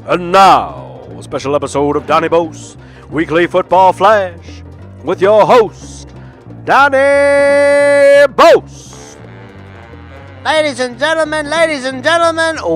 And now, a special episode of Donny Boast, Weekly Football Flash, with your host, Donny Boast. Ladies and gentlemen,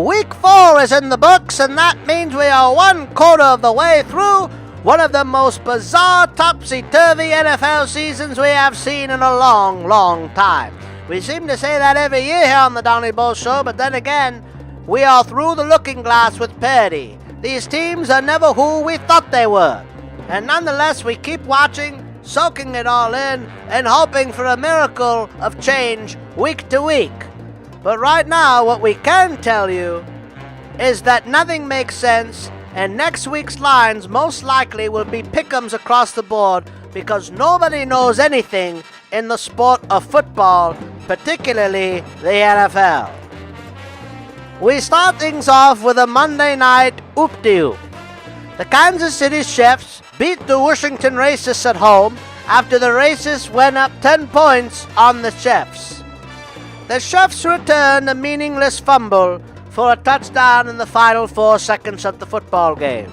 Week 4 is in the books, and that means we are one quarter of the way through one of the most bizarre, topsy-turvy NFL seasons we have seen in a long, long time. We seem to say that every year here on the Donny Boast Show, but then again, we are through the looking glass with parity. These teams are never who we thought they were. And nonetheless, we keep watching, soaking it all in, and hoping for a miracle of change week to week. But right now, what we can tell you is that nothing makes sense, and next week's lines most likely will be pick'ems across the board because nobody knows anything in the sport of football, particularly the NFL. We start things off with a Monday night oop-de-oop. The Kansas City Chiefs beat the Washington Racists at home after the Racists went up 10 points on the Chiefs. The Chiefs returned a meaningless fumble for a touchdown in the final 4 seconds of the football game.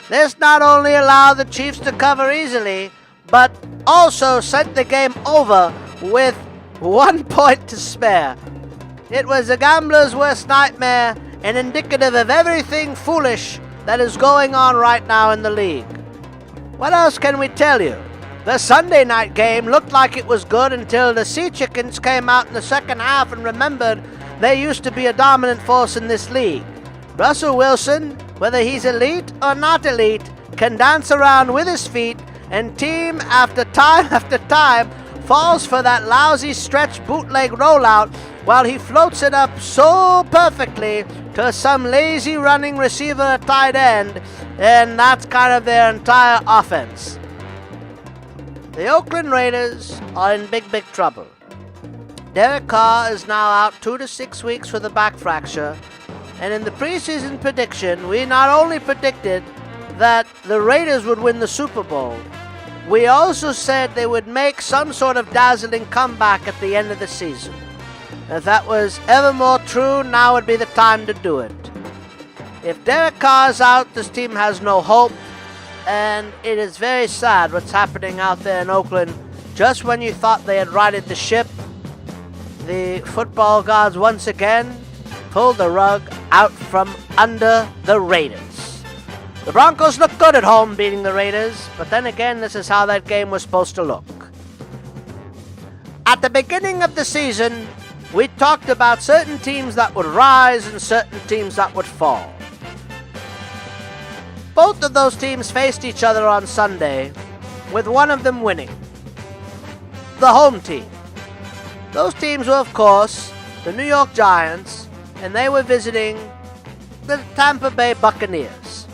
This not only allowed the Chiefs to cover easily, but also sent the game over with 1 point to spare. It was a gambler's worst nightmare and indicative of everything foolish that is going on right now in the league. What else can we tell you? The Sunday night game looked like it was good until the Sea Chickens came out in the second half and remembered they used to be a dominant force in this league. Russell Wilson, whether he's elite or not elite, can dance around with his feet, and team after time falls for that lousy stretch bootleg rollout while he floats it up so perfectly to some lazy running receiver at tight end, and that's kind of their entire offense. The Oakland Raiders are in big trouble. Derek Carr is now out 2 to 6 weeks with a back fracture, and in the preseason prediction, we not only predicted that the Raiders would win the Super Bowl, we also said they would make some sort of dazzling comeback at the end of the season. If that was ever more true, now would be the time to do it. If Derek Carr is out, this team has no hope, and it is very sad what's happening out there in Oakland. Just when you thought they had righted the ship, the football gods once again pulled the rug out from under the Raiders. The Broncos look good at home beating the Raiders, but then again, this is how that game was supposed to look. At the beginning of the season, we talked about certain teams that would rise and certain teams that would fall. Both of those teams faced each other on Sunday, with one of them winning. The home team. Those teams were, of course, the New York Giants, and they were visiting the Tampa Bay Buccaneers.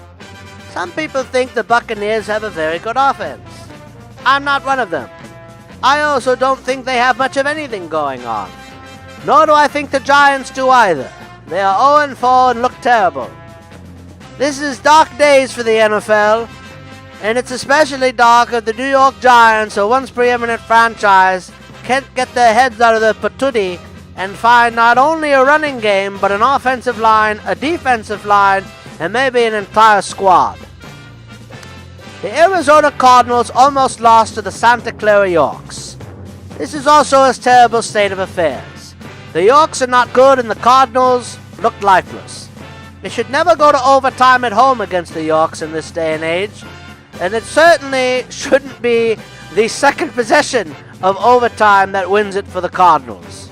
Some people think the Buccaneers have a very good offense. I'm not one of them. I also don't think they have much of anything going on. Nor do I think the Giants do either. They are 0-4 and look terrible. This is dark days for the NFL, and it's especially dark if the New York Giants, a once preeminent franchise, can't get their heads out of their patootie and find not only a running game, but an offensive line, a defensive line, and maybe an entire squad. The Arizona Cardinals almost lost to the Santa Clara Yorks. This is also a terrible state of affairs. The Yorks are not good, and the Cardinals look lifeless. It should never go to overtime at home against the Yorks in this day and age, and it certainly shouldn't be the second possession of overtime that wins it for the Cardinals.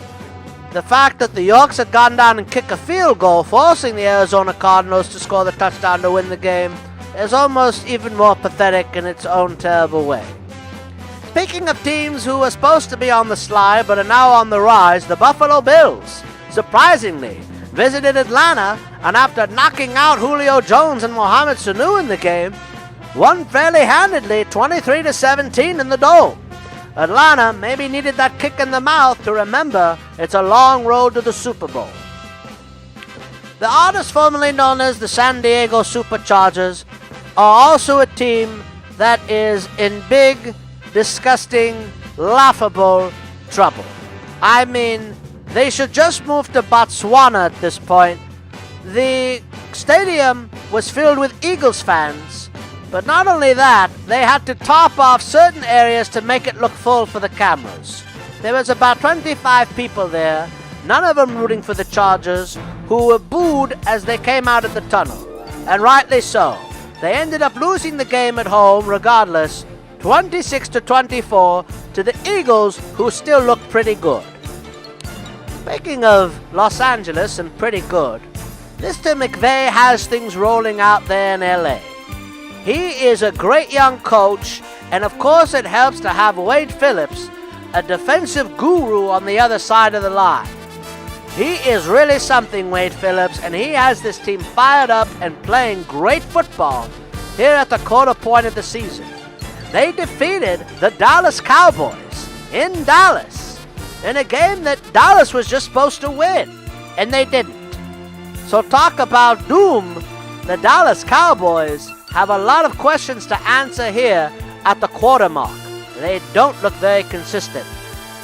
The fact that the Yorks had gone down and kicked a field goal, forcing the Arizona Cardinals to score the touchdown to win the game, is almost even more pathetic in its own terrible way. Speaking of teams who were supposed to be on the slide but are now on the rise, the Buffalo Bills, surprisingly, visited Atlanta, and after knocking out Julio Jones and Mohamed Sanu in the game, won fairly handedly 23-17 in the Dome. Atlanta maybe needed that kick in the mouth to remember it's a long road to the Super Bowl. The artists formerly known as the San Diego Superchargers are also a team that is in big, disgusting, laughable trouble. I mean, they should just move to Botswana at this point. The stadium was filled with Eagles fans. But not only that, they had to top off certain areas to make it look full for the cameras. There was about 25 people there, none of them rooting for the Chargers, who were booed as they came out of the tunnel. And rightly so. They ended up losing the game at home regardless, 26-24 to the Eagles, who still looked pretty good. Speaking of Los Angeles and pretty good, Mr. McVay has things rolling out there in LA. He is a great young coach, and of course it helps to have Wade Phillips, a defensive guru on the other side of the line. He is really something, Wade Phillips, and he has this team fired up and playing great football here at the quarter point of the season. They defeated the Dallas Cowboys in Dallas in a game that Dallas was just supposed to win, and they didn't. So talk about doom. The Dallas Cowboys have a lot of questions to answer here at the quarter mark. They don't look very consistent.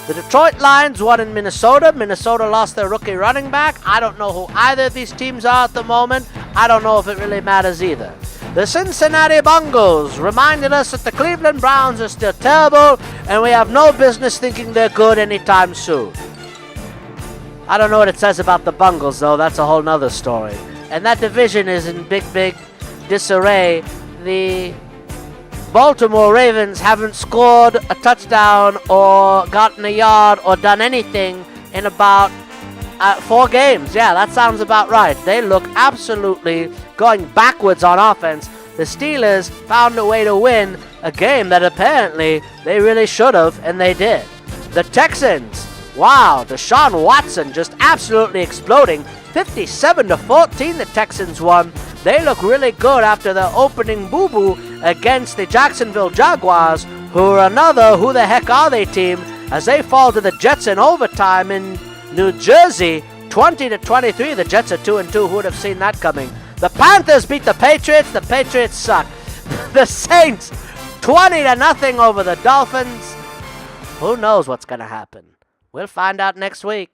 The Detroit Lions won in Minnesota. Minnesota lost their rookie running back. I don't know who either of these teams are at the moment. I don't know if it really matters either. The Cincinnati Bengals reminded us that the Cleveland Browns are still terrible, and we have no business thinking they're good anytime soon. I don't know what it says about the Bengals, though. That's a whole nother story. And that division is in big disarray. The Baltimore Ravens haven't scored a touchdown or gotten a yard or done anything in about 4 games. Yeah, that sounds about right. They look absolutely going backwards on offense. The Steelers found a way to win a game that apparently they really should have, and they did. The Texans, wow, Deshaun Watson just absolutely exploding. 57-14 the Texans won. They look really good after their opening boo-boo against the Jacksonville Jaguars, who are another who the heck are they team, as they fall to the Jets in overtime in New Jersey, 20-23. The Jets are 2-2. Who would have seen that coming? The Panthers beat the Patriots. The Patriots suck. The Saints, 20-0 over the Dolphins. Who knows what's going to happen? We'll find out next week.